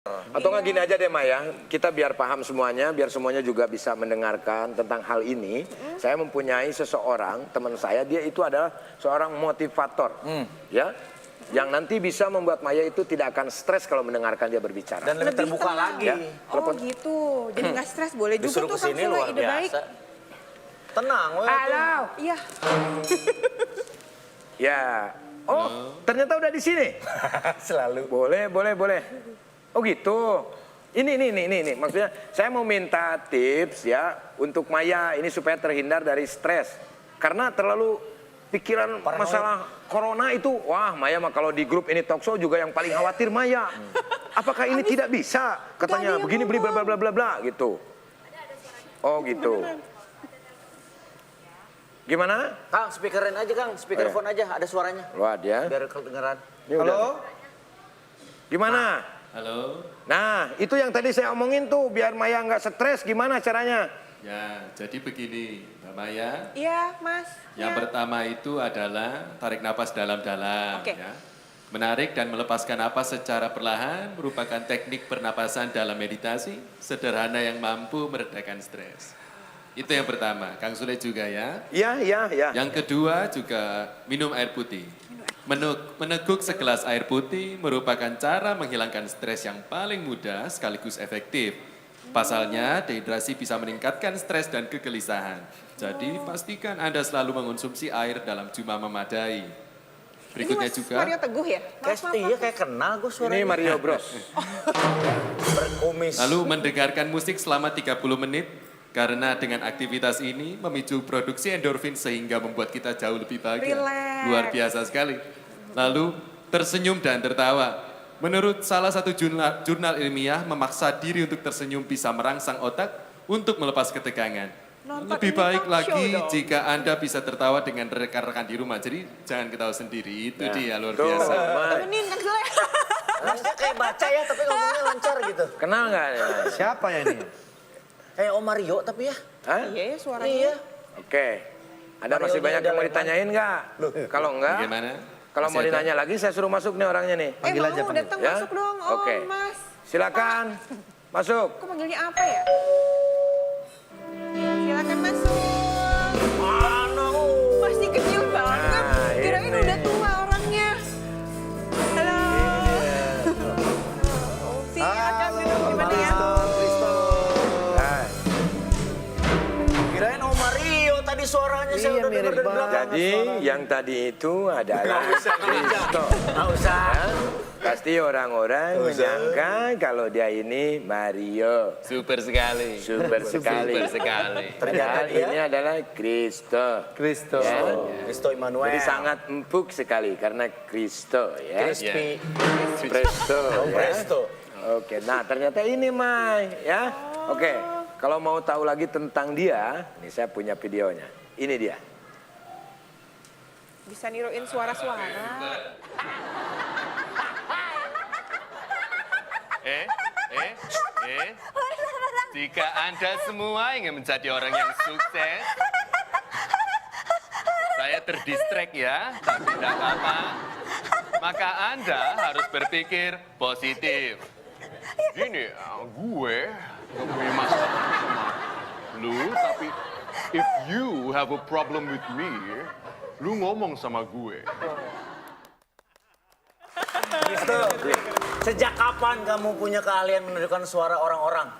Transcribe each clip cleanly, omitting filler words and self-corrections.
Atau nggak gini aja deh Maya, kita biar paham semuanya, biar semuanya juga bisa mendengarkan tentang hal ini. Saya mempunyai seseorang, teman saya, dia itu adalah seorang motivator, ya, yang nanti bisa membuat Maya itu tidak akan stres kalau mendengarkan dia berbicara. Dan lebih terbuka lagi. Ya, Oh gitu, jadi nggak stres, boleh juga Disuruh tuh Kang kesini Sule, luar ide baik. biasa. Tenang, weh. Halo. Iya, Ya, oh ternyata udah di sini. Selalu. Boleh. Oh gitu. Ini. Maksudnya saya mau minta tips ya untuk Maya ini supaya terhindar dari stres. Karena terlalu pikiran masalah corona itu, wah Maya mah kalau di grup ini talk show juga yang paling khawatir Maya. Apakah ini tidak bisa? Katanya begini beli bla bla bla bla bla gitu. Oh gitu. Gimana? Kang, speakerin aja Kang, speakerphone aja, ada suaranya. Luar ya. Biar kedengeran. Halo? Gimana? Halo, Nah, itu yang tadi saya omongin tuh, biar Maya nggak stres, gimana caranya? ya jadi begini Mbak Maya. iya Mas. Yang pertama itu adalah tarik napas dalam-dalam. Oke. Ya. Menarik dan melepaskan napas secara perlahan merupakan teknik pernapasan dalam meditasi sederhana yang mampu meredakan stres. Itu yang pertama, Kang Sule juga ya. Iya. Yang kedua juga minum air putih. Meneguk segelas air putih merupakan cara menghilangkan stres yang paling mudah sekaligus efektif. Pasalnya, dehidrasi bisa meningkatkan stres dan kegelisahan. Jadi, pastikan Anda selalu mengonsumsi air dalam jumlah memadai. Berikutnya Ini Mas juga, Mario Teguh ya? Iya kayak kenal gue suaranya. Ini Mario Bros. Berkumis. lalu mendengarkan musik selama 30 menit, karena dengan aktivitas ini memicu produksi endorfin sehingga membuat kita jauh lebih bahagia. Relax. Luar biasa sekali. Lalu tersenyum dan tertawa. Menurut salah satu jurnal ilmiah, memaksa diri untuk tersenyum bisa merangsang otak untuk melepas ketegangan. Nonton Lebih ini baik talk lagi show dong. jika Anda bisa tertawa dengan rekan-rekan di rumah. Jadi jangan ketawa sendiri, itu dia luar tuh. biasa. Temenin Kang Sule. Masnya kayak baca ya, tapi ngomongnya lancar gitu. Kenal nggak? Siapa ya ini? Kayak Om Mario tapi ya. Hah? Iya ya suaranya. Iya. Oke. Ada Mario masih nya banyak udah yang mau lewat. ditanyain nggak? Kalau enggak, Bagaimana? kalau mau Masih ada? ditanya lagi saya suruh masuk nih orangnya nih. Panggil aja, mau panggil. datang Ya? masuk dong, Om Oke. Mas. Silakan masuk. Kok manggilnya apa ya? Silakan masuk. Masih kecil banget. Nah, Kirain ini. udah tua orangnya. Halo. Silakan duduk gimana ya? Nah, Kirain Om Mario tadi suaranya saya Iya, udah denger mirip dari belakang. jadi yang tadi itu adalah Kristo. Nggak usah. Ya, pasti orang-orang menyangka kalau dia ini Mario. Super sekali. Super sekali. Super sekali. Ternyata Padahal dia ini adalah Kristo. Kristo. Ya. Kristo Immanuel. Jadi sangat empuk sekali karena Kristo ya. Crispy. Presto. ya. Presto. Oke, nah ternyata ini Mai ya. Oke, kalau mau tahu lagi tentang dia, ini saya punya videonya. Ini dia. Bisa niruin suara-suara. Jika Anda semua ingin menjadi orang yang sukses, saya terdistract ya, tapi tidak apa-apa. Maka Anda harus berpikir positif. Gini, gue gak punya masalah sama lu, tapi if you have a problem with me, lu ngomong sama gue. Kristo. Sejak kapan kamu punya keahlian menirukan suara orang-orang?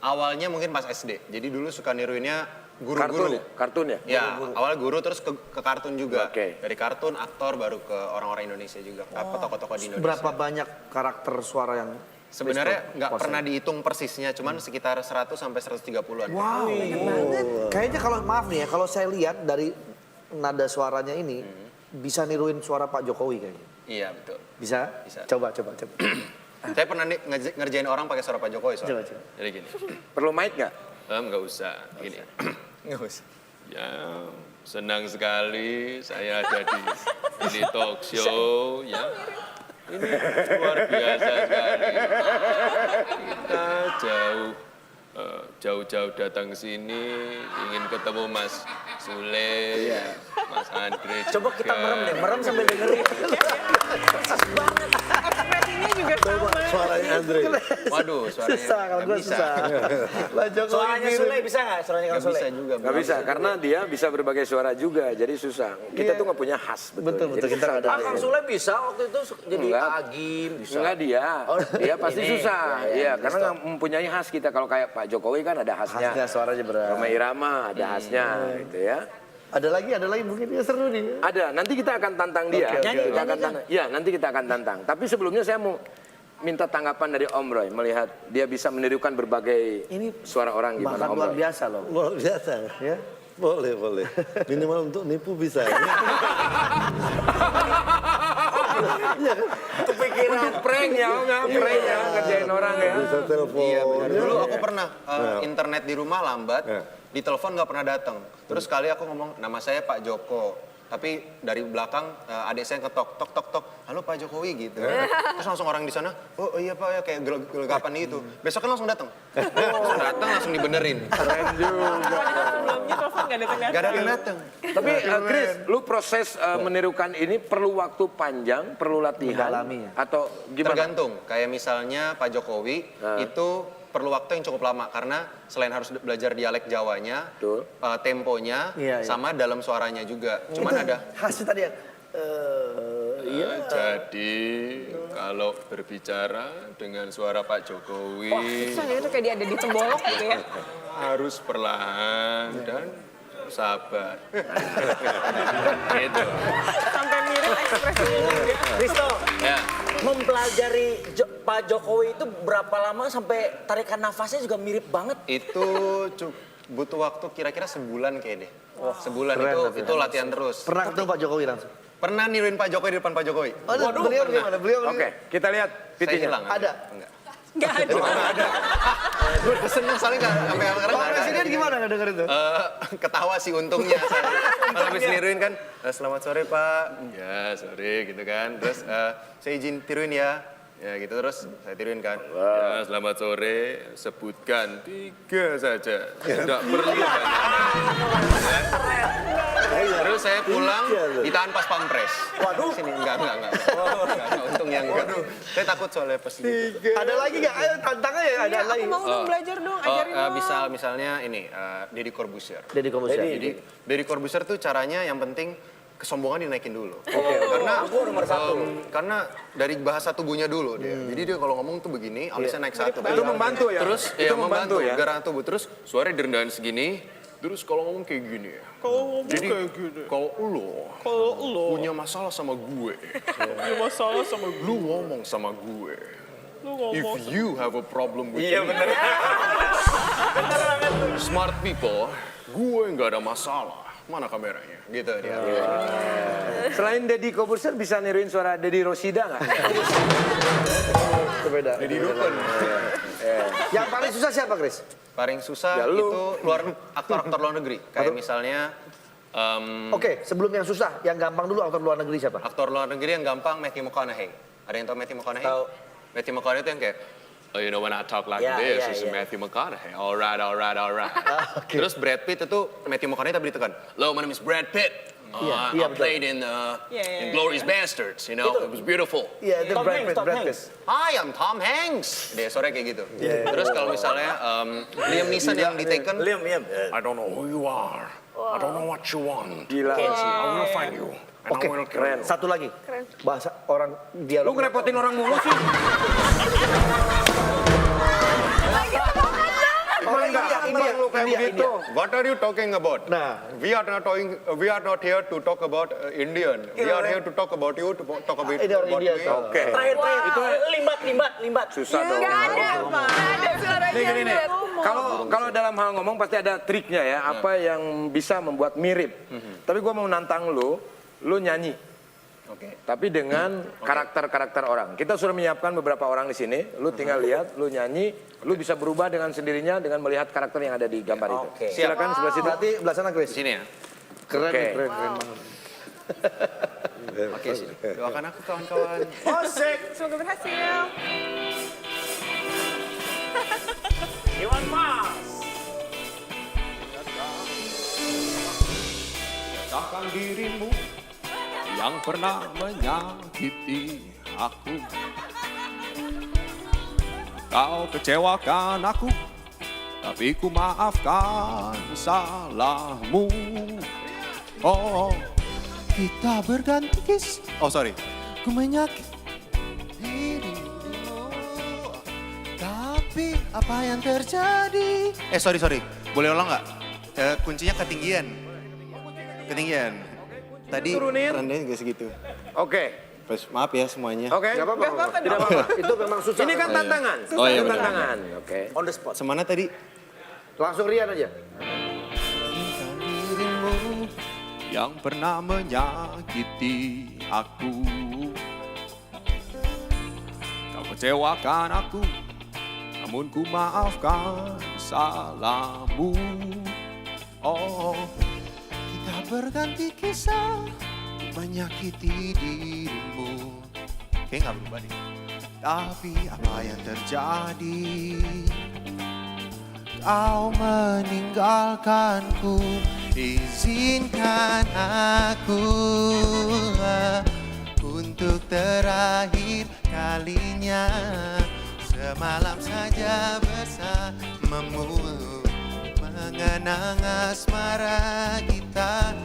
Awalnya mungkin pas SD. Jadi dulu suka niruinnya Kartun guru-guru. ya? Kartun ya? Ya, awalnya guru terus ke kartun juga. Oke. Dari kartun, aktor, baru ke orang-orang Indonesia juga. Ke tokoh-tokoh di Indonesia. Berapa banyak karakter suara yang Sebenarnya Kristo nggak kuasai? pernah dihitung persisnya, cuman sekitar 100 sampai 130-an. Wow, kayaknya kalau maaf nih ya, kalau saya lihat dari nada suaranya ini bisa niruin suara Pak Jokowi kayaknya. Iya, betul. Bisa? Bisa. Coba. Saya pernah ngerjain orang pakai suara Pak Jokowi soalnya. Coba. Jadi gini. Perlu mic nggak? Nggak usah, gini. Nggak usah. Ya, senang sekali saya ada di ini talk show ya. Ini luar biasa sekali. Kita jauh-jauh datang ke sini ingin ketemu Mas Sule, Mas Andre. Coba kita juga. merem deh, merem sambil dengerin. Ekspresinya juga sama. Suaranya Andre. Waduh, suaranya Susah kalau nggak gue bisa. susah. Pak Jokowi Suaranya mirip. Sule bisa nggak? Suaranya Nggak kalau bisa Sule? juga. Nggak bisa, karena dia bisa berbagai suara juga, jadi susah. Kita tuh nggak punya khas, betul. Betul, Jadi kita susah. ada. Kang Sule bisa waktu itu jadi Enggak. Agim bisa. Enggak dia, dia pasti ini. susah. Ya, ya, Iya, karena nggak mempunyai khas kita. Kalau kayak Pak Jokowi kan ada khasnya. Khasnya suaranya berat. Roma Irama ada khasnya, gitu ya. Ada lagi mungkin dia seru nih. Ada, nanti kita akan tantang dia. Oke, oke, Kita oke. akan tantang. Iya, nanti kita akan tantang. Tapi sebelumnya saya mau minta tanggapan dari Om Roy melihat dia bisa menirukan berbagai Ini suara orang gimana Bahkan Om luar Roy? biasa loh. Luar biasa. Ya. Boleh. Minimal untuk nipu bisa. Untuk prank ya, prank ya, ngerjain orang ya. Bisa telepon. Iya benar. Ya. Dulu aku pernah internet di rumah lambat, Ya. di telepon nggak pernah datang. Terus sekali aku ngomong nama saya Pak Joko. Tapi dari belakang adik saya ngetok, tok, halo Pak Jokowi gitu. Terus langsung orang di sana, oh iya Pak ya kayak gelegapan gitu. Besok kan langsung datang. Langsung datang, langsung dibenerin. Keren juga. Sebelumnya telepon nggak datang. Gak datang. Tapi Chris, lu proses menirukan ini perlu waktu panjang, perlu latihan, Mendalami ya? atau gimana? Tergantung. Kayak misalnya Pak Jokowi itu perlu waktu yang cukup lama karena selain harus belajar dialek Jawanya, Betul. temponya, Iya, iya. sama dalam suaranya juga. Cuman ada Khasnya tadi ya. Iya. Jadi kalau berbicara dengan suara Pak Jokowi Susah ya itu kayak dia ada di cembolok gitu ya. harus perlahan dan sabar. Gitu. Sampai mirip ekspresinya juga. Risto, Ya. mempelajari Pak Jokowi itu berapa lama sampai tarikan nafasnya juga mirip banget? itu butuh waktu kira-kira sebulan kayak deh. Sebulan Keren, itu latihan terus. Pernah ketemu Pak Jokowi langsung? Pernah niruin Pak Jokowi di depan Pak Jokowi. Beliau gimana? Beliau Oke, kita lihat Saya pitinya. hilang. Ada? Enggak. Nggak ada. Gue seneng soalnya nggak sampai sekarang Pak nggak ada. Presiden gimana nggak denger itu? Ketawa sih untungnya saya. Kalau habis niruin kan, selamat sore Pak. Ya, sorry gitu kan. Terus saya izin tiruin ya. Ya gitu terus saya tiruin kan. Ya, selamat sore. Sebutkan 3 saja. Tidak perlu banyak. Terus saya pulang ditahan pas pampres. Waduh. Sini enggak. Untungnya enggak. Saya takut soalnya pas gitu. Ada lagi nggak? Ayo tantang aja. Ada Iya, lagi. aku mau dong belajar dong, Oh, ajarin dong. bisa misalnya ini Deddy Corbuzier. Deddy Corbuzier. Jadi Deddy Corbuzier tuh caranya yang penting kesombongan dinaikin dulu. Karena dari bahasa tubuhnya dulu dia. Jadi dia kalau ngomong tuh begini, alisnya naik satu. Itu membantu ya? Terus itu ya membantu ya? gerak tubuh. Terus suaranya direndahin segini. Terus kalau ngomong kayak gini ya. Jadi kalau lo punya masalah sama gue, Punya masalah sama lu ngomong sama gue. lu ngomong. If you have a problem with Iya me, bener. smart people, gue nggak ada masalah. Mana kameranya? Gitu dia. Selain Deddy Corbuzier bisa niruin suara Deddy Rosida nggak? Beda. Jadi dukun. Yang paling susah siapa, Chris? Paling susah Ya, lu. itu aktor-aktor luar negeri. Kayak misalnya Oke, sebelum yang susah, yang gampang dulu aktor luar negeri siapa? aktor luar negeri yang gampang Matthew McConaughey. Ada yang tahu Matthew McConaughey? Tahu. Matthew McConaughey itu yang kayak Oh, you know when I talk like Yeah, this, yeah, it's yeah. Matthew McConaughey. All right. terus Brad Pitt itu Matthew McConaughey tapi ditekan. Hello, my name is Brad Pitt. Iya, I betul. played in Glorious Bastards. You know, it was beautiful. Iya, itu Tom Brad Hanks, Pitt. Tom Brad Hanks. Pitt. Hi, I'm Tom Hanks. Dia sore kayak gitu. Terus kalau misalnya Liam Neeson yang di Taken, Liam. I don't know who you are. I don't know what you want. Gila. I will find you. And Oke, I will kill keren. you. Satu lagi. Keren. Bahasa orang Lu dialog. ngerepotin orang mulu sih. Orang nggak ambang lu kayak begitu. what are you talking about? Nah. We are not here to talk about Indian. We are here to talk about you, to talk about Ini orang India. me. Oke. Terakhir, itu limbat. Susah dong. Nggak ada, Pak. Nggak ada suaranya. Nih gini nih. Ngomong. Kalau dalam hal ngomong pasti ada triknya ya. Apa yang bisa membuat mirip. Tapi gua mau nantang lu nyanyi. Oke. Tapi dengan karakter-karakter orang. Kita sudah menyiapkan beberapa orang di sini. Lu tinggal lihat, lu nyanyi, lu bisa berubah dengan sendirinya dengan melihat karakter yang ada di gambar itu. Oke. Silakan sebelah situ. Berarti belah sana, Chris. Di sini ya. Keren, Oke. keren banget. Oke sih. Doakan aku kawan-kawan. Semoga berhasil. Iwan Fals. Takkan dirimu yang pernah menyakiti aku. Kau kecewakan aku, tapi ku maafkan salahmu. Oh, kita berganti kisah. Oh sorry, ku menyakiti dirimu. Tapi apa yang terjadi? Sorry. Boleh ulang nggak? Kuncinya ketinggian. Ketinggian. Tadi Turunin. rendahnya juga segitu. Oke. Maaf ya semuanya. Oke. Nggak apa-apa. Nggak apa-apa, Tidak apa-apa. Itu memang susah. Ini kan tantangan. Oh, iya, Itu benar. tantangan. Oke. On the spot. Semana tadi? Langsung Rian aja. Dirimu yang pernah menyakiti aku. Kau kecewakan aku, namun ku maafkan salahmu. Oh, kita berganti kisah, menyakiti dirimu. Kayak nggak berubah deh. Tapi apa yang terjadi? Kau meninggalkanku, izinkan aku untuk terakhir kalinya semalam saja bersamamu, mengenang asmara kita.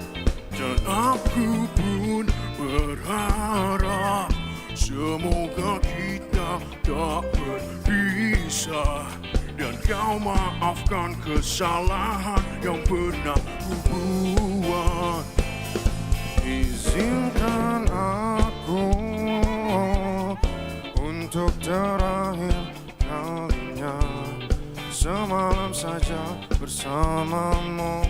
Dan aku pun berharap semoga kita tak berpisah. Dan kau maafkan kesalahan yang pernah ku buat. Izinkan aku untuk terakhir kalinya semalam saja bersamamu,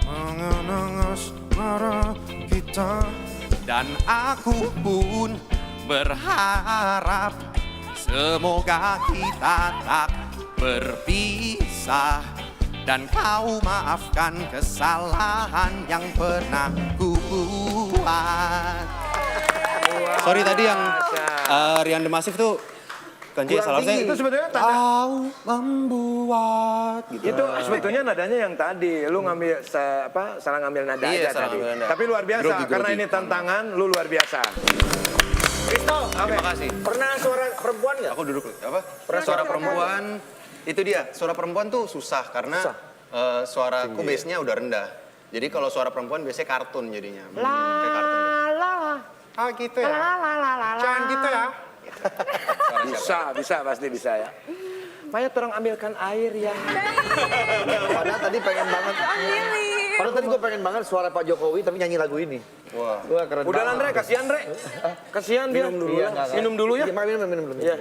mengenang asmara kita. Dan aku pun berharap semoga kita tak berpisah, dan kau maafkan kesalahan yang pernah ku buat. Sorry tadi yang Rian The Massive tuh kunci salah saya. Itu sebetulnya Kau membuat gitu. Itu sebetulnya nadanya yang tadi, lu ngambil salah ngambil nada Iya, aja salah tadi. ngambil nada. Tapi luar biasa, Grogi. karena ini tantangan, lu luar biasa. Kristo, Terima kasih. pernah suara perempuan nggak? Aku duduk apa? Suara perempuan itu dia. Suara perempuan tuh susah karena suaraku base-nya udah rendah. Jadi kalau suara perempuan biasanya kartun jadinya. Kayak kartun. Ah gitu ya. Jangan gitu ya. Bisa, pasti bisa ya. Maya tolong ambilkan air ya. Padahal tadi pengen banget. Padahal tadi gue pengen banget suara Pak Jokowi tapi nyanyi lagu ini. Wah. Wah keren Udah banget. Andre, kasihan Re. Kasihan dia. Minum dulu ya. Minum dulu ya. Minum dulu. Iya.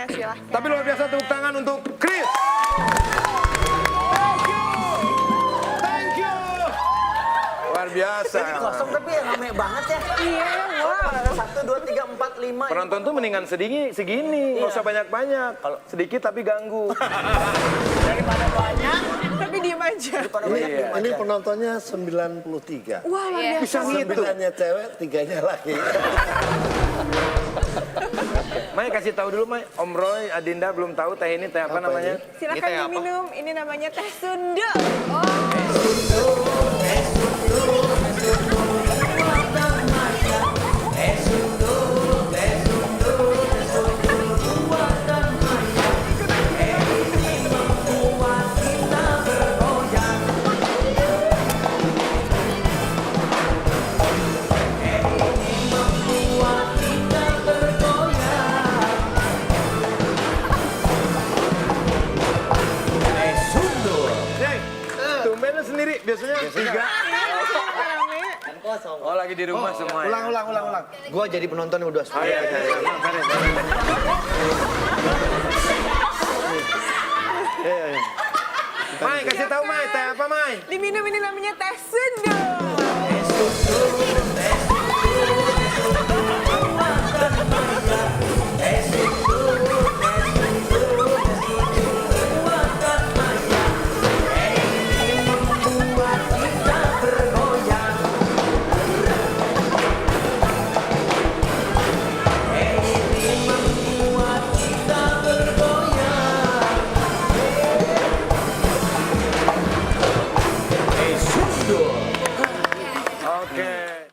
Silahkan. Tapi luar biasa, tepuk tangan untuk Chris. Thank you. Luar biasa. Ini kosong tapi ya rame banget ya. Iya, wah. Ada 1, 2, 3, 4, 5. Penonton tuh mendingan segini, nggak usah banyak-banyak. Kalau sedikit tapi ganggu. Daripada banyak, Tapi diem aja. daripada banyak Iya. diem Ini aja. penontonnya 93. Wah, luar biasa. Bisa gitu. 9-nya cewek, 3-nya laki. Mai kasih tahu dulu, Mai. Om Roy, Adinda belum tahu teh ini teh apa namanya? Silakan Ini teh apa? diminum. Ini namanya teh sunda. Ceng, tumben lu sendiri, biasanya tiga. Oh lagi di rumah semua ya? Ulang. Gue jadi penonton udah Oh iya, iya. Mai, kasih tahu Mai, teh apa Mai? Diminum, ini namanya teh sunda.